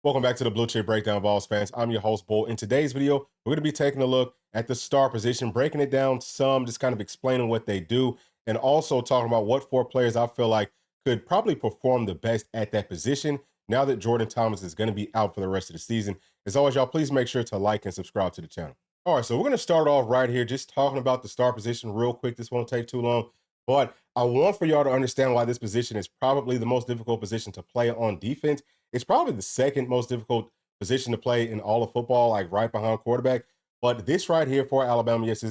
Welcome back to the Blue Chip Breakdown, Vols fans. I'm your host, Bull. In today's video, we're going to be taking a look at the star position, breaking it down some, just kind of explaining what they do, and also talking about what four players I feel like could probably perform the best at that position now that Jourdan Thomas is going to be out for the rest of the season. As always, y'all, please make sure to like and subscribe to the channel. All right, so we're going to start off right here, just talking about the star position real quick. This won't take too long, but I want for y'all to understand why this position is probably the most difficult position to play on defense. It's probably the second most difficult position to play in all of football, like right behind quarterback. But this right here for Alabama, yes,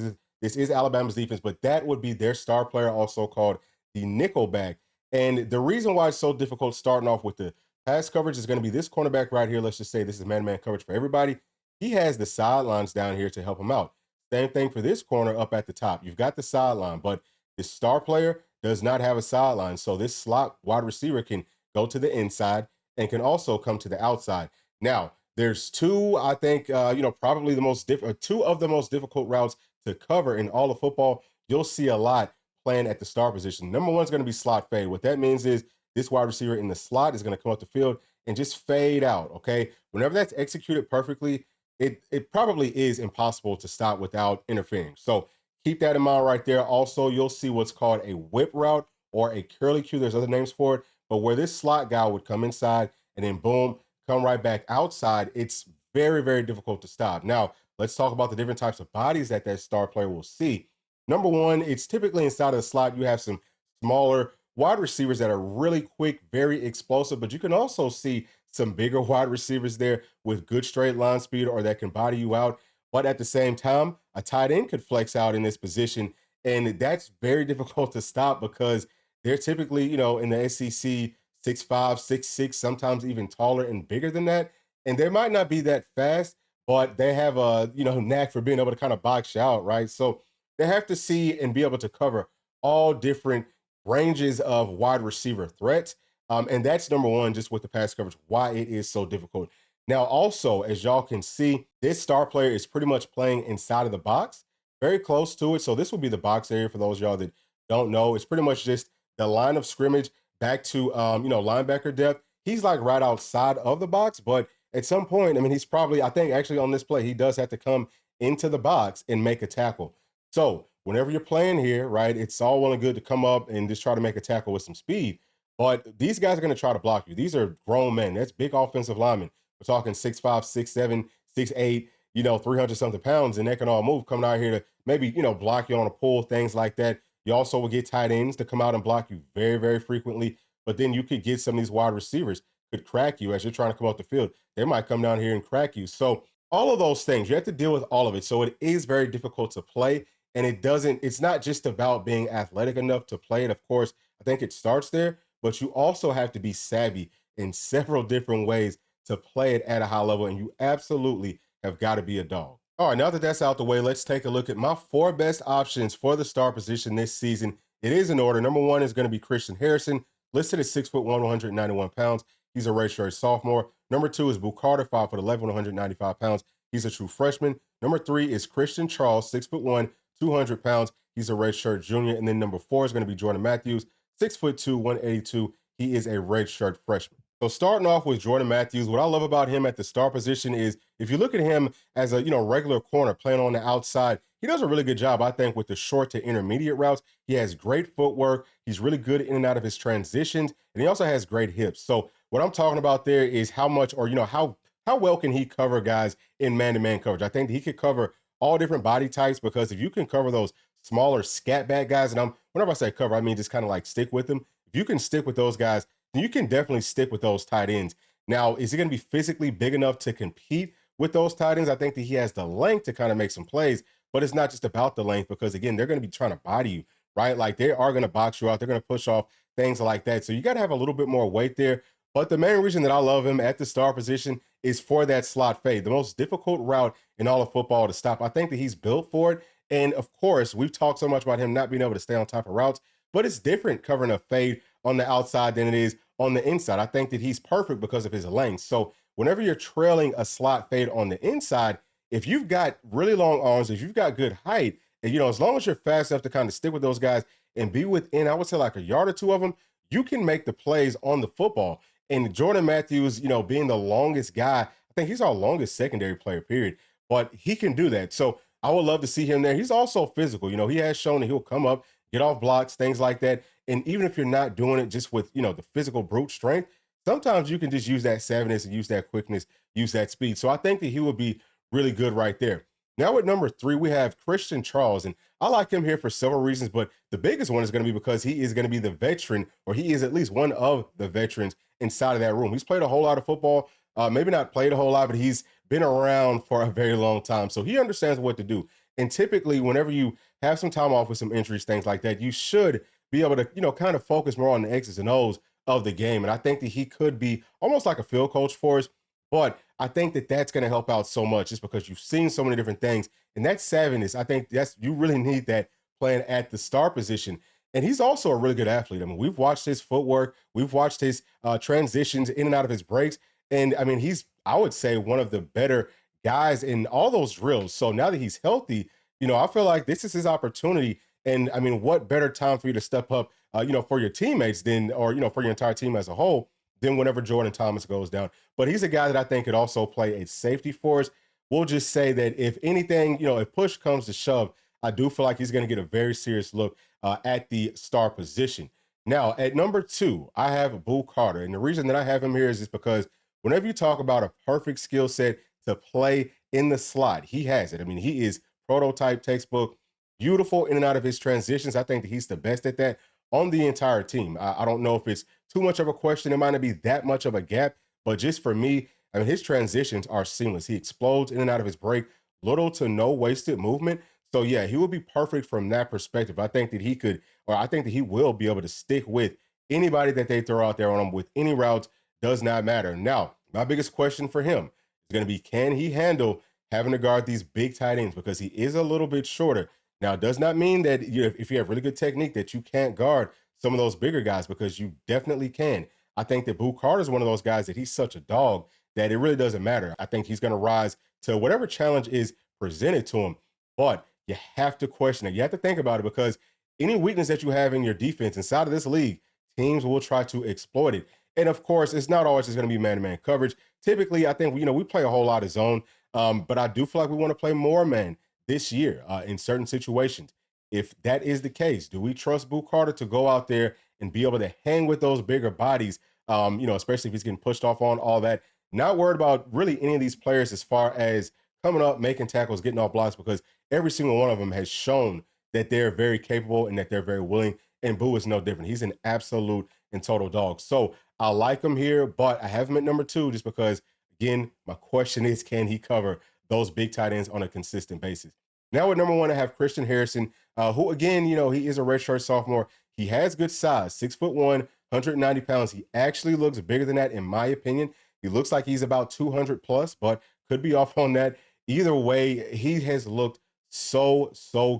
this is Alabama's defense, but that would be their star player, also called the nickelback. And the reason why it's so difficult starting off with the pass coverage is going to be this cornerback right here. Let's just say this is man-to-man coverage for everybody. He has the sidelines down here to help him out. Same thing for this corner up at the top. You've got the sideline, but the star player does not have a sideline. So this slot wide receiver can go to the inside and can also come to the outside. Now, there's two, I think, probably two of the most difficult routes to cover in all of football. You'll see a lot playing at the star position. Number one is going to be slot fade. What that means is this wide receiver in the slot is going to come up the field and just fade out, okay? Whenever that's executed perfectly, it probably is impossible to stop without interfering. So keep that in mind right there. Also, you'll see what's called a whip route or a curly Q. There's other names for it. But where this slot guy would come inside and then boom, come right back outside, it's very, very difficult to stop. Now, let's talk about the different types of bodies that star player will see. Number one, it's typically inside of the slot. You have some smaller wide receivers that are really quick, very explosive, but you can also see some bigger wide receivers there with good straight line speed or that can body you out. But at the same time, a tight end could flex out in this position. And that's very difficult to stop because they're typically, in the SEC, 6'5", 6'6", sometimes even taller and bigger than that. And they might not be that fast, but they have a, knack for being able to kind of box you out, right? So they have to see and be able to cover all different ranges of wide receiver threats. And that's number one, just with the pass coverage, why it is so difficult. Now, also, as y'all can see, this star player is pretty much playing inside of the box, very close to it. So this will be the box area for those of y'all that don't know. It's pretty much just the line of scrimmage back to linebacker depth. He's like right outside of the box, but at some point, I mean, he's probably, I think actually on this play, he does have to come into the box and make a tackle. So whenever you're playing here, right, it's all well and good to come up and just try to make a tackle with some speed. But these guys are going to try to block you. These are grown men. That's big offensive linemen. We're talking 6'5", 6'7", 6'8", 300 something pounds, and they can all move coming out here to maybe, block you on a pull, things like that. You also will get tight ends to come out and block you very, very frequently. But then you could get some of these wide receivers could crack you as you're trying to come off the field. They might come down here and crack you. So all of those things, you have to deal with all of it. So it is very difficult to play. And it's not just about being athletic enough to play it. Of course, I think it starts there, but you also have to be savvy in several different ways to play it at a high level. And you absolutely have got to be a dog. All right, now that that's out the way, let's take a look at my four best options for the star position this season. It is in order. Number one is going to be Christian Harrison, listed at 6'1", 191 pounds. He's a redshirt sophomore. Number two is Boo Carter, 5'11", 195 pounds. He's a true freshman. Number three is Christian Charles, 6'1", 200 pounds. He's a redshirt junior. And then number four is going to be Jordan Matthews, 6'2", 182. He is a redshirt freshman. So starting off with Jordan Matthews, what I love about him at the star position is if you look at him as a regular corner playing on the outside, he does a really good job, I think, with the short to intermediate routes. He has great footwork. He's really good in and out of his transitions, and he also has great hips. So what I'm talking about there is how much, or how well can he cover guys in man-to-man coverage. I think he could cover all different body types, because if you can cover those smaller scat back guys, and whenever I say cover, I mean just kind of like stick with them. If you can stick with those guys, then you can definitely stick with those tight ends. Now, is he going to be physically big enough to compete with those tight ends? I think that he has the length to kind of make some plays, but it's not just about the length, because again, they're going to be trying to body you, right? Like they are going to box you out. They're going to push off, things like that. So you got to have a little bit more weight there. But the main reason that I love him at the star position is for that slot fade, the most difficult route in all of football to stop. I think that he's built for it. And of course, we've talked so much about him not being able to stay on top of routes, but it's different covering a fade on the outside than it is on the inside. I think that he's perfect because of his length. So whenever you're trailing a slot fade on the inside, if you've got really long arms, if you've got good height, and as long as you're fast enough to kind of stick with those guys and be within, I would say, like a yard or two of them, you can make the plays on the football. And Jordan Matthews, being the longest guy, I think he's our longest secondary player, period. But he can do that. So I would love to see him there. He's also physical. He has shown that he'll come up, get off blocks, things like that. And even if you're not doing it just with, the physical brute strength, sometimes you can just use that savviness and use that quickness, use that speed. So I think that he would be really good right there. Now at number 3, we have Christian Charles, and I like him here for several reasons, but the biggest one is going to be because he is going to be the veteran, or he is at least one of the veterans inside of that room. He's played a whole lot of football, maybe not played a whole lot, but he's been around for a very long time, so he understands what to do. And typically, whenever you have some time off with some injuries, things like that, you should be able to, kind of focus more on the X's and O's of the game. And I think that he could be almost like a field coach for us. But I think that that's going to help out so much just because you've seen so many different things. And that savviness, I think you really need that playing at the star position. And he's also a really good athlete. I mean, we've watched his footwork, we've watched his transitions in and out of his breaks. And I mean, he's, I would say, one of the better guys in all those drills. So now that he's healthy, I feel like this is his opportunity. And I mean, what better time for you to step up, for your teammates than, or, for your entire team as a whole, than whenever Jourdan Thomas goes down. But he's a guy that I think could also play a safety for us. We'll just say that if anything, if push comes to shove, I do feel like he's going to get a very serious look at the star position. Now, at number 2, I have Boo Carter. And the reason that I have him here is just because whenever you talk about a perfect skill set to play in the slot, he has it. I mean, he is prototype, textbook, beautiful in and out of his transitions. I think that he's the best at that on the entire team. I don't know if it's too much of a question. It might not be that much of a gap, but just for me, I mean, his transitions are seamless. He explodes in and out of his break, little to no wasted movement. So yeah, he would be perfect from that perspective. I think that he could, or I think that he will be able to stick with anybody that they throw out there on him with any routes, does not matter. Now, my biggest question for him is going to be, can he handle having to guard these big tight ends? Because he is a little bit shorter. Now, it does not mean that if you have really good technique that you can't guard some of those bigger guys, because you definitely can. I think that Boo Carter is one of those guys that he's such a dog that it really doesn't matter. I think he's going to rise to whatever challenge is presented to him. But you have to question it. You have to think about it, because any weakness that you have in your defense inside of this league, teams will try to exploit it. And of course, it's not always just going to be man-to-man coverage. Typically, I think we play a whole lot of zone, but I do feel like we want to play more man this year in certain situations. If that is the case, do we trust Boo Carter to go out there and be able to hang with those bigger bodies, especially if he's getting pushed off on all that? Not worried about really any of these players as far as coming up, making tackles, getting off blocks, because every single one of them has shown that they're very capable and that they're very willing. And Boo is no different. He's an absolute and total dog. So I like him here, but I have him at number 2 just because, again, my question is, can he cover those big tight ends on a consistent basis? Now at number 1, I have Christian Harrison, who again, he is a redshirt sophomore. He has good size, 6'1", 190 pounds. He actually looks bigger than that, in my opinion. He looks like he's about 200 plus, but could be off on that. Either way, he has looked so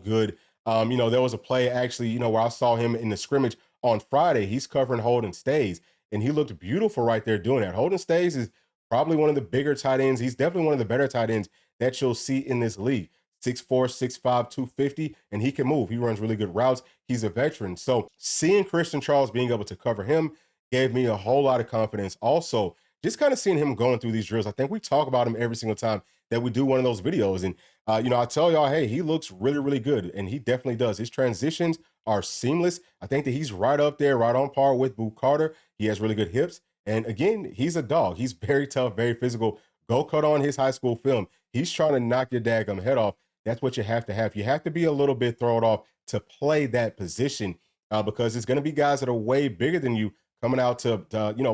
good. There was a play actually, where I saw him in the scrimmage on Friday. He's covering Holden Stays, and he looked beautiful right there doing that. Holden Stays is probably one of the bigger tight ends. He's definitely one of the better tight ends that you'll see in this league. 6'4", 6'5", 250, and he can move. He runs really good routes. He's a veteran. So seeing Christian Charles being able to cover him gave me a whole lot of confidence. Also, just kind of seeing him going through these drills. I think we talk about him every single time that we do one of those videos. And, I tell y'all, hey, he looks really good. And he definitely does. His transitions are seamless. I think that he's right up there, right on par with Boo Carter. He has really good hips. And again, he's a dog. He's very tough, very physical. Go cut on his high school film. He's trying to knock your daggum head off. That's what you have to have. You have to be a little bit thrown off to play that position, because it's going to be guys that are way bigger than you coming out to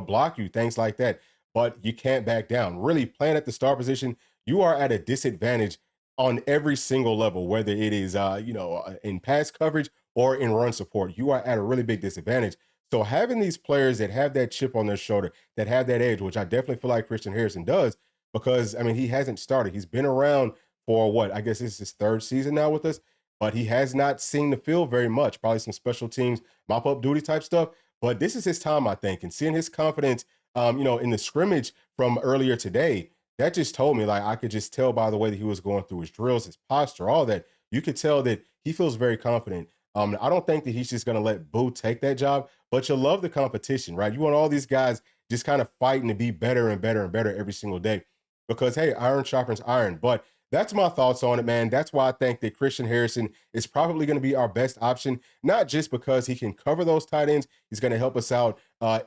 block you, things like that. But you can't back down. Really, playing at the star position, you are at a disadvantage on every single level, whether it is in pass coverage or in run support. You are at a really big disadvantage. So having these players that have that chip on their shoulder, that have that edge, which I definitely feel like Christian Harrison does, because I mean, he hasn't started. He's been around for what, I guess this is his 3rd season now with us, but he has not seen the field very much. Probably some special teams, mop up duty type stuff. But this is his time, I think. And seeing his confidence, in the scrimmage from earlier today, that just told me, like, I could just tell by the way that he was going through his drills, his posture, all that. You could tell that he feels very confident. I don't think that he's just going to let Boo take that job, but you love the competition, right? You want all these guys just kind of fighting to be better and better and better every single day. Because hey, iron sharpens iron. But that's my thoughts on it, man. That's why I think that Christian Harrison is probably going to be our best option, not just because he can cover those tight ends, he's going to help us out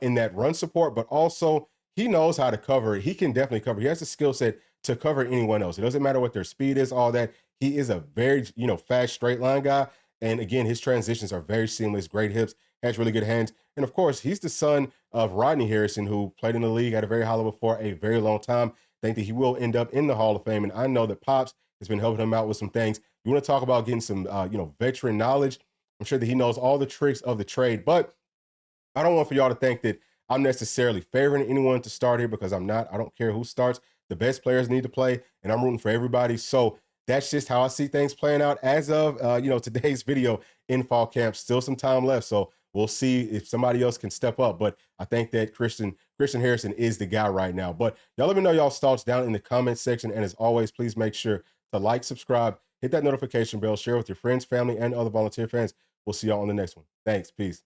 in that run support, but also he knows how to cover. He can definitely cover. He has the skill set to cover anyone else. It doesn't matter what their speed is, all that. He is a very, fast straight line guy. And again, his transitions are very seamless, great hips, has really good hands. And of course, he's the son of Rodney Harrison, who played in the league at a very high level for a very long time. Think that he will end up in the Hall of Fame. And I know that Pops has been helping him out with some things. You want to talk about getting some, veteran knowledge. I'm sure that he knows all the tricks of the trade, but I don't want for y'all to think that I'm necessarily favoring anyone to start here, because I'm not. I don't care who starts. The best players need to play, and I'm rooting for everybody. So that's just how I see things playing out as of today's video in fall camp. Still some time left, so we'll see if somebody else can step up. But I think that Christian Harrison is the guy right now. But y'all let me know y'all's thoughts down in the comments section. And as always, please make sure to like, subscribe, hit that notification bell, share with your friends, family, and other volunteer fans. We'll see y'all on the next one. Thanks. Peace.